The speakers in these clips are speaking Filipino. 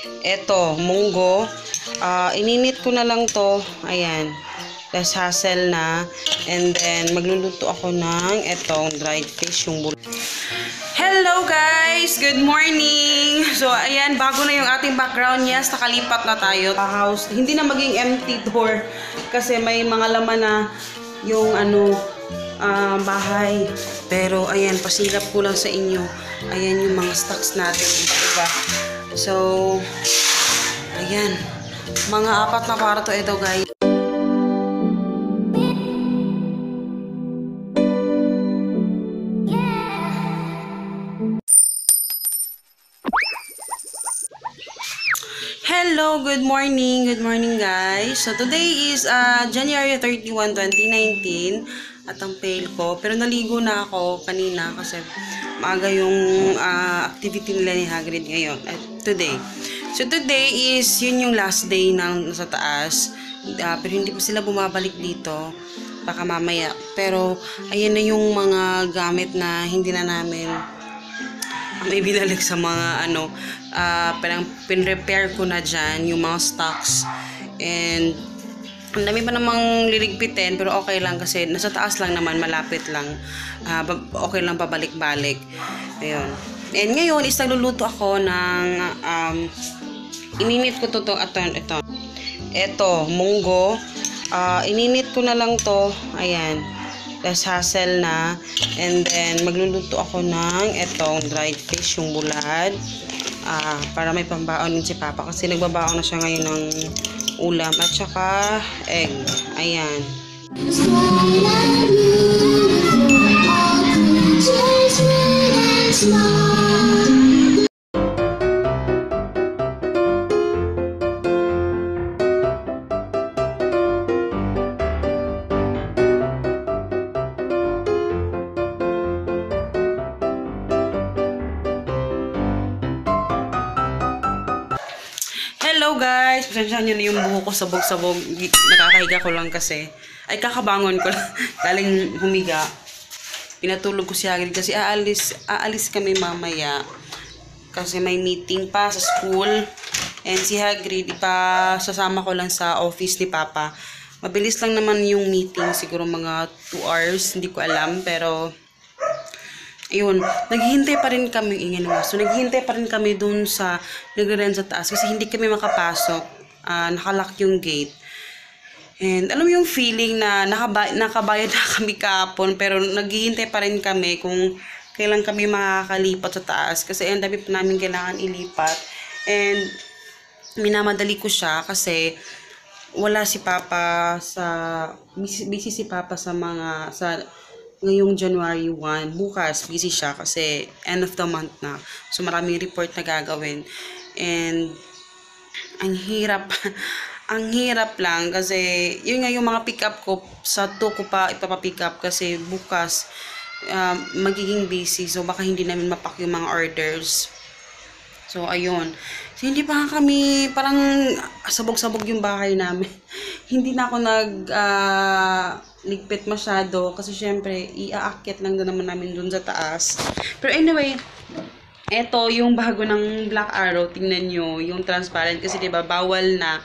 Eto, munggo. Ininit ko na lang to. Ayan. Less hassle na. And then, magluluto ako ng etong dried fish, yung bula. Hello guys! Good morning! So, ayan, bago na yung ating background. Yes, nakalipat na tayo. House. Hindi na maging empty door. Kasi may mga laman na yung bahay. Pero, ayan, pasilap ko lang sa inyo. Ayan yung mga stocks natin. Diba? So, ayan. Mga 4 na kwarto ito, guys. Hello, good morning. Good morning, guys. So, today is January 31, 2019. At ang pail ko. Pero naligo na ako kanina kasi maaga yung activity nila ni Hagrid ngayon. Today. So, today is yun yung last day ng sa taas. Pero hindi pa sila bumabalik dito. Baka mamaya. Pero, ayan na yung mga gamit na hindi na namin may binalik sa mga parang pin-repair ko na dyan yung mga stocks. And ang dami pa namang liligpitin, pero okay lang kasi nasa taas lang naman, malapit lang. Okay lang pabalik-balik. Ayun. And ngayon is nagluluto ako ng ininit ko ito. Ito, munggo. Ininit ko na lang to. Ayan. Less hassle na. And then, magluluto ako ng etong dried fish, yung bulad. Para may pambaon din si Papa. Kasi nagbabaon na siya ngayon ng ulam. At saka, egg. Ayan. Hello guys! Pasensyahan nyo na yung buho ko sabog-sabog. Nakakahiga ko lang kasi. Ay, kakabangon ko lang. Galing humiga. Pinatulog ko si Hagrid kasi aalis kami mamaya. Kasi may meeting pa sa school. And si Hagrid, sasama ko lang sa office ni Papa. Mabilis lang naman yung meeting. Siguro mga 2 hours. Hindi ko alam. Pero ayun, naghihintay pa rin kami, so naghihintay pa rin kami dun sa nagre-rent sa taas kasi hindi kami makapasok, nakalock yung gate. And alam mo yung feeling na nakabayad na kami kahapon pero naghihintay pa rin kami kung kailan kami makakalipat sa taas kasi ang dami pa namin kailangan ilipat. And minamadali ko siya kasi wala si Papa busy si Papa ngayong January 1, bukas, busy siya kasi end of the month na. So, maraming report na gagawin. And, ang hirap lang kasi, yun nga yung mga pick up ko, sa 2 ko pa ipapapick up kasi bukas, magiging busy. So, baka hindi namin mapak yung mga orders. So, ayun. So, hindi pa kami, parang sabog-sabog yung bahay namin. Hindi na ako ligpit masyado kasi syempre iaakit lang na naman namin dun sa taas. Pero anyway, eto yung bago ng Black Arrow, tingnan nyo yung transparent kasi diba bawal na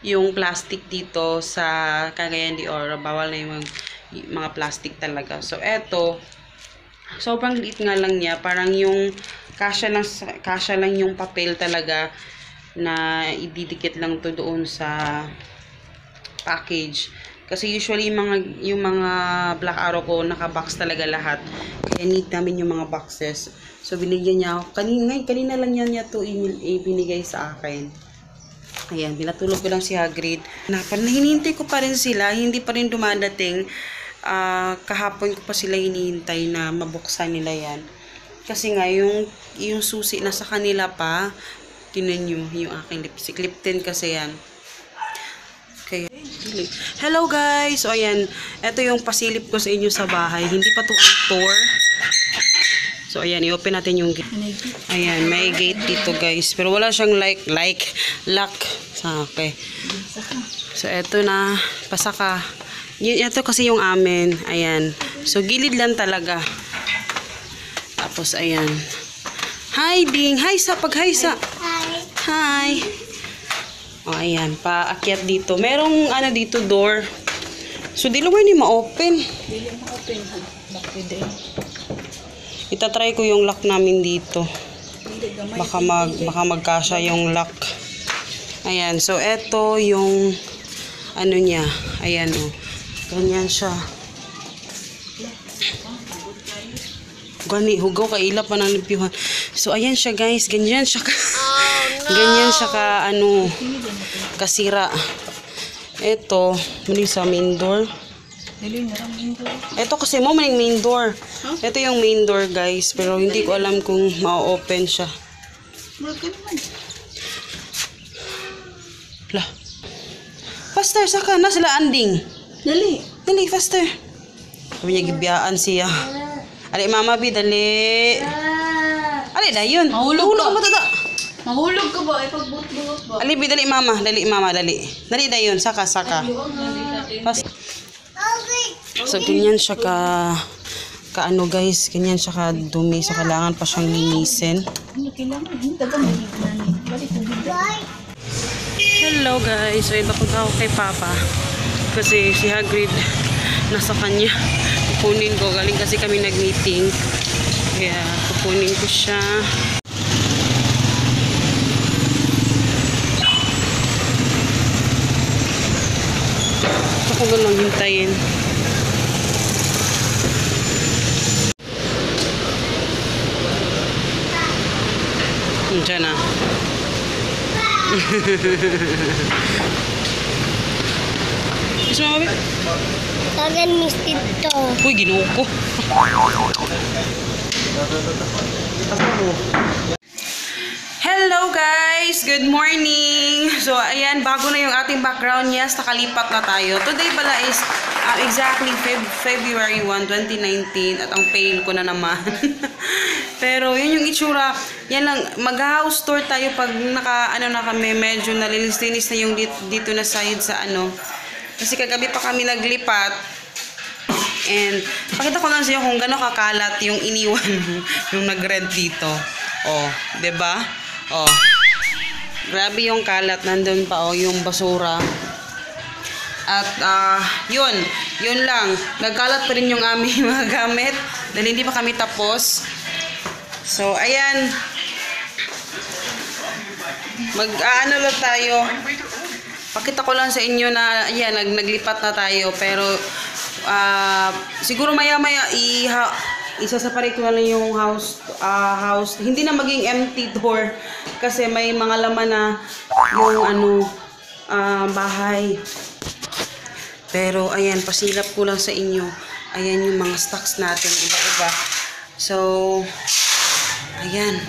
yung plastic dito sa Cagayan de Oro, bawal na yung mga plastic talaga. So eto, sobrang liit nga lang niya, parang yung kasya lang yung papel talaga na ididikit lang to doon sa package. Kasi usually yung mga Black Arrow ko naka-box talaga lahat. Kaya need namin yung mga boxes. So binigyan niya ako. Kanina lang niya to binigay sa akin. Ayan, binatulog ko lang si Hagrid. Hinihintay ko pa rin sila, hindi pa rin dumadating. Kahapon ko pa sila hinihintay na mabuksan nila yan. Kasi nga yung susi nasa kanila pa. Tinan nyo yung aking lipstick. Lip tint kasi yan. Okay. Hello guys! So ayan, ito yung pasilip ko sa inyo sa bahay. Hindi pa to ang tour. So ayan, i-open natin yung gate. Ayan, may gate dito guys. Pero wala siyang lock. Okay. So ito na, pasaka. Ito kasi yung amin. Ayan. So gilid lang talaga. Tapos ayan. Hi Ding! Hi sa! Hi! Hi! O, ayan. Paakyat dito. Merong ano dito, door. So, di lumay ni ma-open. Dili ma-open. Bakit din? Itatry ko yung lock namin dito. Baka magkasya yung lock. Ayan. So, eto yung ano niya. Ayan, o. Ganyan siya. Gani, hugaw ka ila pa ng limpyuhan. So, ayan siya, guys. Ganyan siya ka. Ganyan siya ka, ano, kasira. Ito, muli sa main door. Ito kasi mo, maling main door. Ito yung main door, guys. Pero hindi ko alam kung ma-open siya. Lah. Faster, saka na sila anding. Dali. Dali, faster. Sabi niya, gibiyaan siya. Ali, mama, bi, dali. Ali, na yun. Mahulog ka. Matata. Mahulog ka ba? Ay, pagbuot-buot ba? Ali, bi, dali, mama. Dali, mama, dali. Dali na yun, saka. So, ganyan siya ka ano, guys. Ganyan siya ka dumi. So, kailangan pa siyang linisin. Hello, guys. So, iba ko ako kay Papa. Kasi si Hagrid nasa kanya. Kukunin ko. Galing kasi kami nag-meeting. Kaya kukunin ko siya. Ito ko lang hintayin. Diyan na. Gusto mo, Mabit? Tagan Miss Tito. Uy, ginuo ko. Hello guys! Good morning! So, ayan, bago na yung ating background. Yes, nakalipat na tayo. Today pala is exactly February 1, 2019 at ang pain ko na naman. Pero, yun yung itsura. Yan lang, mag-house tour tayo pag na kami, medyo nalilis-linis na yung dito na side sa ano. Kasi kagabi pa kami naglipat. And, pakita ko lang sa inyo kung gano'ng kakalat yung iniwan yung nag-rent dito. Oh, 'di ba? Oh. Grabe yung kalat, nandun pa oh, yung basura. At yun lang. Nagkalat pa rin yung aming mga gamit dahil hindi pa kami tapos. So, ayan. Mag-ano lang tayo. Pakita ko lang sa inyo na ayan, naglipat na tayo pero siguro maya-maya isa-separate ko na lang yung house. Hindi na maging empty door kasi may mga laman na yung bahay. Pero ayan, pasilap ko lang sa inyo. Ayan yung mga stocks natin, iba-iba. So, ayan.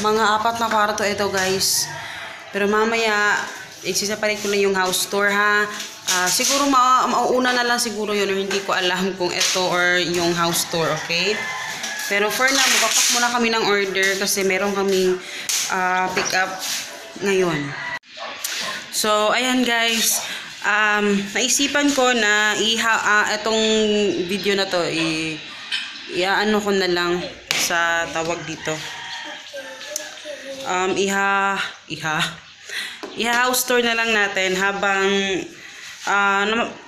Mga 4 na kwarto ito, guys. Pero mamaya i-separate ko na yung house tour, ha. Siguro mauuna na lang siguro yun, or hindi ko alam kung ito or yung house tour, okay? Pero for now, magpapak muna kami ng order kasi meron kaming pick up ngayon. So, ayan guys. Naisipan ko na itong video na to, iaano ko na lang sa tawag dito. I-house tour na lang natin habang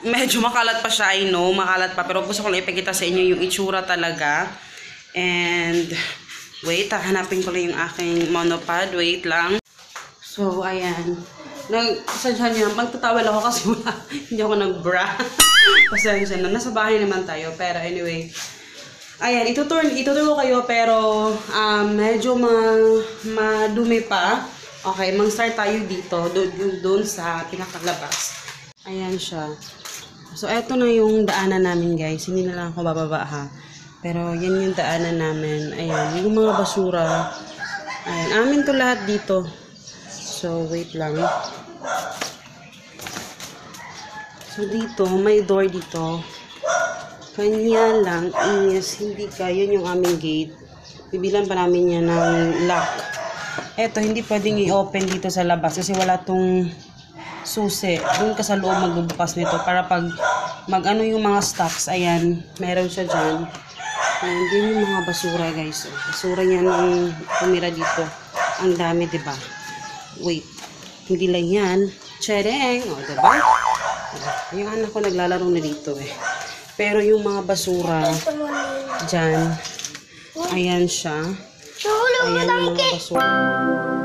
medyo makalat pa siya, I know, makalat pa, pero gusto ko lang ipakita sa inyo yung itsura talaga. And wait, hanapin ko lang yung aking monopod, wait lang. So, ayan. Sadya niyo, magtatawal ako kasi wala, hindi ako nag-bra. Pasensya na, nasa bahay naman tayo, pero anyway. Ayan, ituturo ko kayo, pero medyo madumi pa. Okay, mag-start tayo dito, doon sa pinakalabas. Ayan siya. So, eto na yung daanan namin, guys. Hindi na lang ako bababa, ha. Pero, yan yung daanan namin. Ayan, yung mga basura. Ayan, amin to lahat dito. So, wait lang. So, dito, may door dito. Kanya lang is, hindi ka, yun yung aming gate. Bibilan pa namin yan ng lock. Eto, hindi pwedeng i-open dito sa labas kasi wala tong susi. Doon ka sa loob magbubukas nito para pag mag-ano yung mga stocks, ayan, meron siya dyan. Ayan, din yung mga basura, guys. Basura yan ang tumira dito. Ang dami, diba? Wait. Hindi lang yan. Tchereng! O, diba? Yung anak ko naglalaro na dito eh. Pero yung mga basura, dyan, ayan siya. Nahulog Ayan yung mga basura.